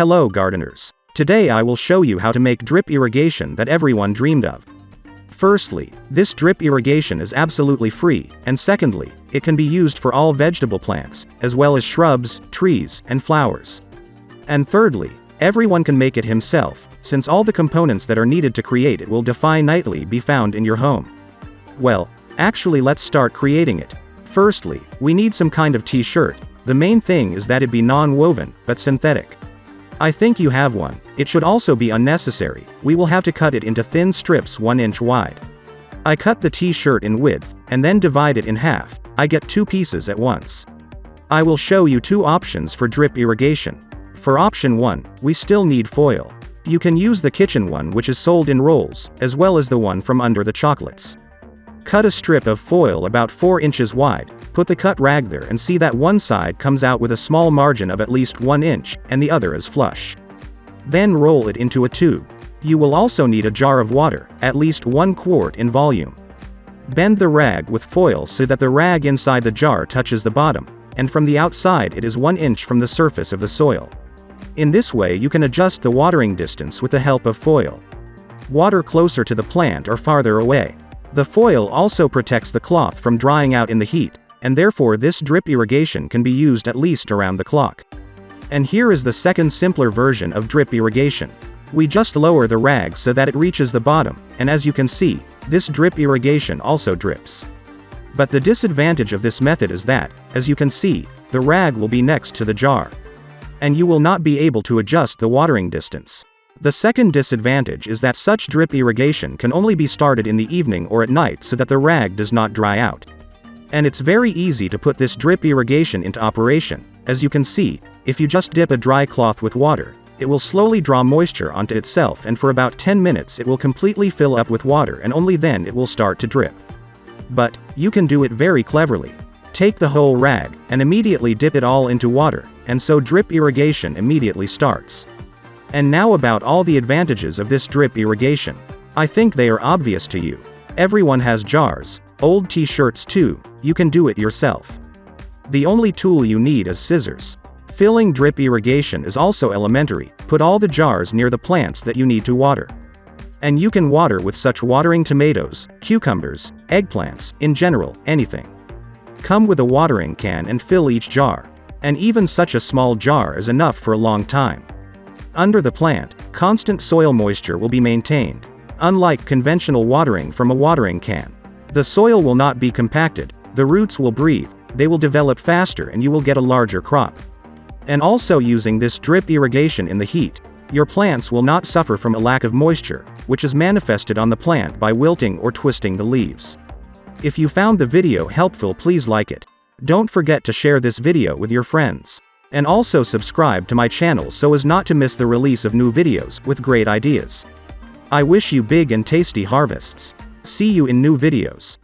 Hello gardeners. Today I will show you how to make drip irrigation that everyone dreamed of. Firstly, this drip irrigation is absolutely free, and secondly, it can be used for all vegetable plants, as well as shrubs, trees, and flowers. And thirdly, everyone can make it himself, since all the components that are needed to create it will definitely be found in your home. Well, actually let's start creating it. Firstly, we need some kind of t-shirt. The main thing is that it be non-woven, but synthetic. I think you have one. It should also be unnecessary. We will have to cut it into thin strips 1 inch wide. I cut the t-shirt in width, and then divide it in half. I get 2 pieces at once. I will show you 2 options for drip irrigation. For option 1, we still need foil. You can use the kitchen one which is sold in rolls, as well as the one from under the chocolates. Cut a strip of foil about 4 inches wide, put the cut rag there and see that one side comes out with a small margin of at least 1 inch, and the other is flush. Then roll it into a tube. You will also need a jar of water, at least 1 quart in volume. Bend the rag with foil so that the rag inside the jar touches the bottom, and from the outside it is 1 inch from the surface of the soil. In this way you can adjust the watering distance with the help of foil. Water closer to the plant or farther away. The foil also protects the cloth from drying out in the heat, and therefore this drip irrigation can be used at least around the clock. And here is the second simpler version of drip irrigation. We just lower the rag so that it reaches the bottom, and as you can see, this drip irrigation also drips. But the disadvantage of this method is that, as you can see, the rag will be next to the jar. And you will not be able to adjust the watering distance. The second disadvantage is that such drip irrigation can only be started in the evening or at night so that the rag does not dry out. And it's very easy to put this drip irrigation into operation. As you can see, if you just dip a dry cloth with water, it will slowly draw moisture onto itself, and for about 10 minutes it will completely fill up with water, and only then it will start to drip. But you can do it very cleverly. Take the whole rag, and immediately dip it all into water, and so drip irrigation immediately starts. And now about all the advantages of this drip irrigation. I think they are obvious to you. Everyone has jars, old t-shirts too, you can do it yourself. The only tool you need is scissors. Filling drip irrigation is also elementary. Put all the jars near the plants that you need to water. And you can water with such watering tomatoes, cucumbers, eggplants, in general, anything. Come with a watering can and fill each jar. And even such a small jar is enough for a long time. Under the plant, constant soil moisture will be maintained. Unlike conventional watering from a watering can, the soil will not be compacted, the roots will breathe, they will develop faster, and you will get a larger crop. And also, using this drip irrigation in the heat, your plants will not suffer from a lack of moisture, which is manifested on the plant by wilting or twisting the leaves. If you found the video helpful, please like it. Don't forget to share this video with your friends. And also subscribe to my channel so as not to miss the release of new videos with great ideas. I wish you big and tasty harvests. See you in new videos.